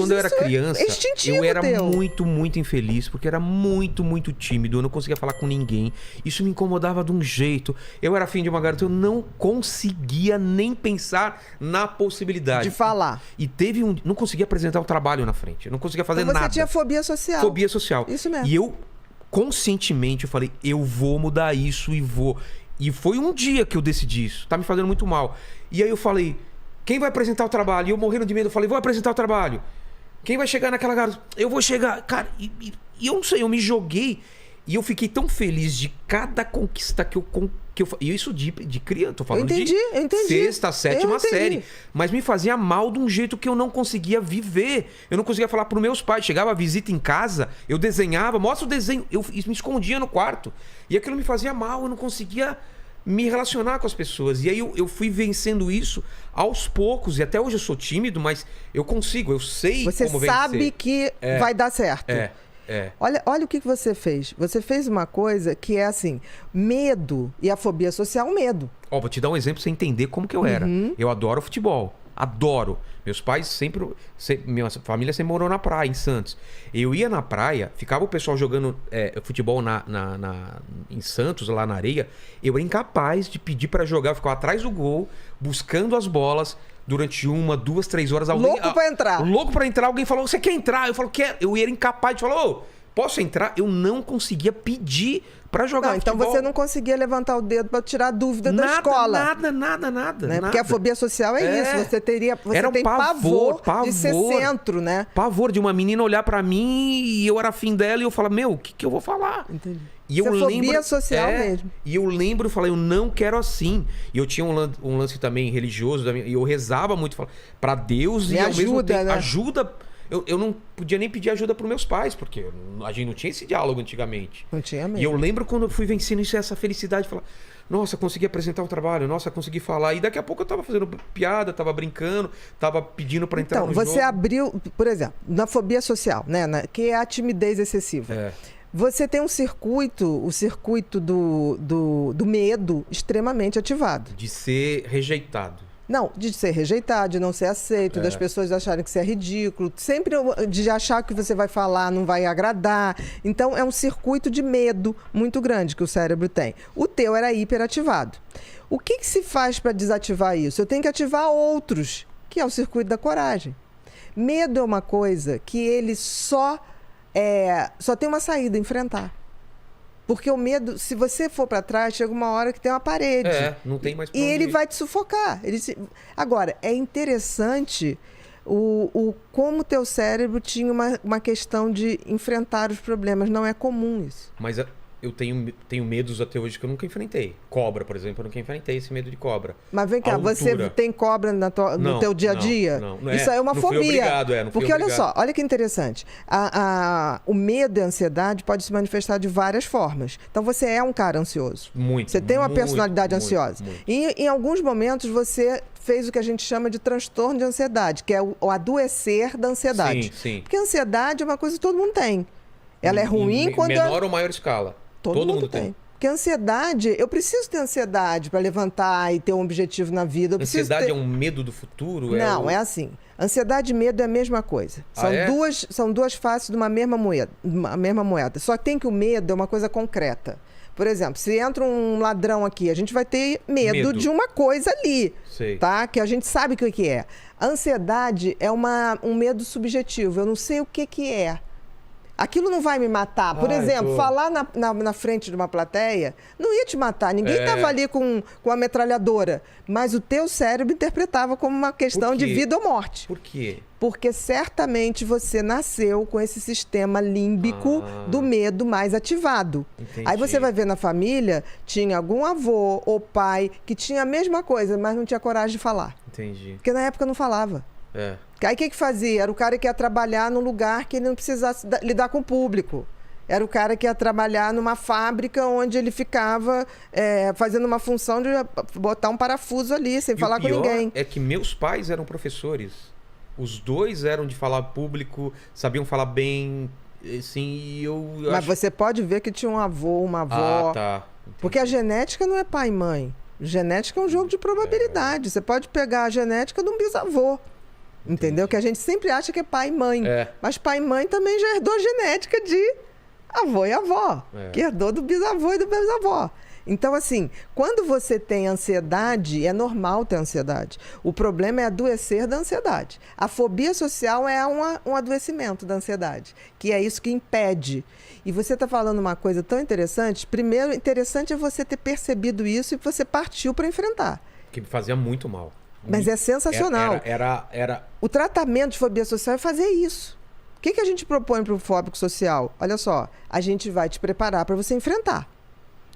Quando eu era criança, eu era teu. muito infeliz, porque era muito tímido, eu não conseguia falar com ninguém. Isso me incomodava de um jeito. Eu era afim de uma garota, eu não conseguia nem pensar na possibilidade. De falar. E teve um... Não conseguia apresentar um trabalho na frente, eu não conseguia fazer Então nada. você tinha fobia social. Fobia social. Isso mesmo. E eu, conscientemente, eu falei, eu vou mudar isso e vou. E foi um dia que eu decidi isso, tá me fazendo muito mal. E aí eu falei, quem vai apresentar o trabalho? E eu morrendo de medo, eu falei, vou apresentar o trabalho. Quem vai chegar naquela garota? Eu vou chegar. Cara, e eu não sei, eu me joguei. E eu fiquei tão feliz de cada conquista que eu e isso de criança, tô falando eu entendi. sexta, sétima série. Mas me fazia mal de um jeito que eu não conseguia viver. Eu não conseguia falar pros meus pais. Chegava a visita em casa, eu desenhava, mostra o desenho. Eu me escondia no quarto. E aquilo me fazia mal, eu não conseguia me relacionar com as pessoas. E aí eu fui vencendo isso aos poucos. E até hoje eu sou tímido, mas eu consigo, eu sei você como vencer. Você sabe que vai dar certo. Olha o que você fez. Você fez uma coisa que é assim, medo e a fobia social, medo. Vou te dar um exemplo pra você entender como que eu era. Eu adoro futebol. Adoro. Meus pais sempre... Minha família sempre morou na praia, em Santos. Eu ia na praia, ficava o pessoal jogando futebol em Santos, lá na areia. Eu era incapaz de pedir pra jogar. Eu ficava atrás do gol, buscando as bolas durante 1, 2, 3 horas. Louco pra entrar. Louco pra entrar. Alguém falou, você quer entrar? Eu falo, quero. Eu era incapaz de falar, posso entrar? Eu não conseguia pedir pra jogar então futebol. você não conseguia levantar o dedo pra tirar a dúvida da escola. Nada. Porque a fobia social é isso. Você era tem pavor de ser centro, né? Pavor de uma menina olhar pra mim e eu era afim dela e eu falar, o que eu vou falar? Entendi. E eu lembro, fobia social mesmo. E eu lembro, eu falei, eu não quero assim. E eu tinha um lance também religioso, e eu rezava muito pra Deus. Me e ao ajuda, mesmo tempo, né? ajuda. Eu não podia nem pedir ajuda pros meus pais, porque a gente não tinha esse diálogo antigamente. Não tinha mesmo. E eu lembro quando eu fui vencendo isso, essa felicidade, falar, nossa, consegui apresentar um trabalho, nossa, consegui falar. E daqui a pouco eu tava fazendo piada, tava brincando, tava pedindo pra entrar no jogo. Então, você abriu, por exemplo, na fobia social, né? Que é a timidez excessiva. Você tem o circuito do medo extremamente ativado. De ser rejeitado. Não, de ser rejeitado, de não ser aceito, das pessoas acharem que você é ridículo, sempre de achar que você vai falar não vai agradar. Então, é um circuito de medo muito grande que o cérebro tem. O teu era hiperativado. O que se faz para desativar isso? Eu tenho que ativar outros, que é o circuito da coragem. Medo é uma coisa que ele só tem uma saída, enfrentar. Porque o medo, se você for para trás, chega uma hora que tem uma parede. Não tem mais pra E onde ele ir. vai te sufocar. Agora, é interessante como o teu cérebro tinha uma questão de enfrentar os problemas. Não é comum isso. Mas eu tenho medos até hoje que eu nunca enfrentei. Cobra, por exemplo, eu nunca enfrentei esse medo de cobra. Mas vem cá, você tem cobra no teu dia a dia? Não, isso é uma não fobia. Fui obrigado, não fui Porque olha obrigado. só, olha que interessante. O medo e a ansiedade pode se manifestar de várias formas. Então você é um cara ansioso. Muito. Você tem uma personalidade ansiosa. Muito. E em alguns momentos você fez o que a gente chama de transtorno de ansiedade, que é o adoecer da ansiedade. Sim. Porque a ansiedade é uma coisa que todo mundo tem. Ela é ruim em quando... menor ou maior escala. Todo mundo tem. Porque a ansiedade, eu preciso ter ansiedade para levantar e ter um objetivo na vida. Ansiedade é um medo do futuro? Não, é assim. Ansiedade e medo é a mesma coisa. São duas faces de uma mesma moeda. Só que tem que o medo é uma coisa concreta. Por exemplo, se entra um ladrão aqui, a gente vai ter medo de uma coisa ali, tá? Que a gente sabe o que é. A ansiedade é um medo subjetivo. Eu não sei o que é. Aquilo não vai me matar. Por exemplo, falar na frente de uma plateia não ia te matar. Ninguém estava ali com a metralhadora. Mas o teu cérebro interpretava como uma questão de vida ou morte. Por quê? Porque certamente você nasceu com esse sistema límbico do medo mais ativado. Entendi. Aí você vai ver na família, tinha algum avô ou pai que tinha a mesma coisa, mas não tinha coragem de falar. Entendi. Porque na época não falava. Aí o que fazia? Era o cara que ia trabalhar num lugar que ele não precisasse lidar com o público. Era o cara que ia trabalhar numa fábrica onde ele ficava fazendo uma função de botar um parafuso ali, sem falar com ninguém. É que meus pais eram professores. Os dois eram de falar público, sabiam falar bem, assim, Mas você pode ver que tinha um avô, uma avó. Entendi. Porque a genética não é pai e mãe. Genética é um jogo de probabilidade. Você pode pegar a genética de um bisavô. Entendeu? Que a gente sempre acha que é pai e mãe. É. Mas pai e mãe também já herdou genética de avô e avó. Que herdou do bisavô e do bisavó. Então, assim, quando você tem ansiedade, é normal ter ansiedade. O problema é adoecer da ansiedade. A fobia social é um adoecimento da ansiedade, que é isso que impede. E você está falando uma coisa tão interessante. Primeiro, interessante é você ter percebido isso e você partiu para enfrentar. Que me fazia muito mal. Mas é sensacional. Era... O tratamento de fobia social é fazer isso. O que a gente propõe para o fóbico social? Olha só, a gente vai te preparar para você enfrentar.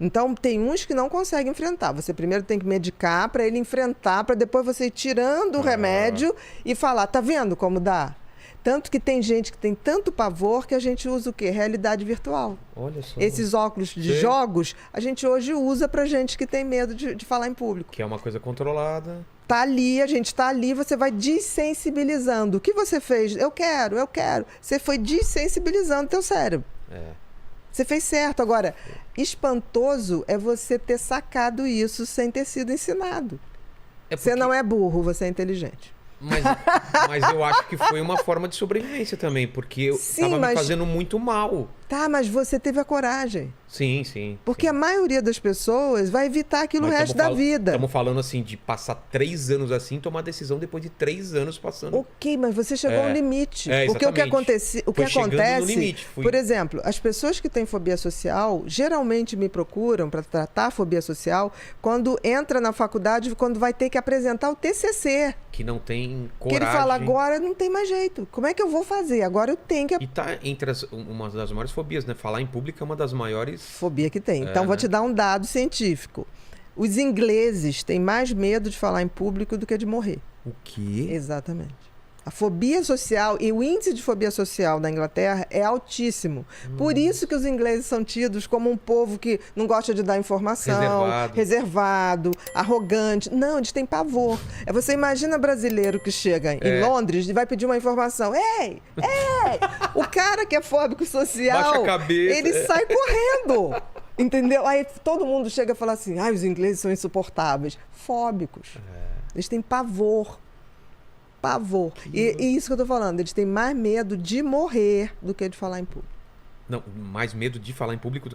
Então, tem uns que não conseguem enfrentar. Você primeiro tem que medicar para ele enfrentar, para depois você ir tirando o remédio e falar, tá vendo como dá? Tanto que tem gente que tem tanto pavor que a gente usa o quê? Realidade virtual. Olha só. Esses óculos de jogos, a gente hoje usa pra gente que tem medo de falar em público. Que é uma coisa controlada. Tá ali, a gente tá ali, você vai desensibilizando. O que você fez? Eu quero. Você foi desensibilizando teu cérebro. Você fez certo. Agora, espantoso é você ter sacado isso sem ter sido ensinado. Você não é burro, você é inteligente. Mas eu acho que foi uma forma de sobrevivência também, porque eu tava me fazendo muito mal. Tá, mas você teve a coragem. Sim. Porque a maioria das pessoas vai evitar aquilo o resto da vida. Estamos falando assim de passar 3 anos assim, tomar decisão depois de 3 anos passando. Ok, mas você chegou ao limite. Porque o que acontece, no limite, por exemplo, as pessoas que têm fobia social geralmente me procuram para tratar a fobia social quando entra na faculdade, quando vai ter que apresentar o TCC. Que não tem coragem. Que ele fala, agora não tem mais jeito. Como é que eu vou fazer? Agora eu tenho que... E tá entre uma das maiores fobias, né? Falar em público é uma das maiores... Fobia que tem. Então, vou te dar um dado científico. Os ingleses têm mais medo de falar em público do que de morrer. O quê? Exatamente. A fobia social e o índice de fobia social da Inglaterra é altíssimo. Por isso que os ingleses são tidos como um povo que não gosta de dar informação, reservado, arrogante. Não, eles têm pavor. Você imagina brasileiro que chega em Londres e vai pedir uma informação. Ei! O cara que é fóbico social, baixa a cabeça. Ele sai correndo. Entendeu? Aí todo mundo chega e fala assim, os ingleses são insuportáveis. Fóbicos. Eles têm pavor. E isso que eu tô falando, eles têm mais medo de morrer do que de falar em público. Não, mais medo de falar em público do que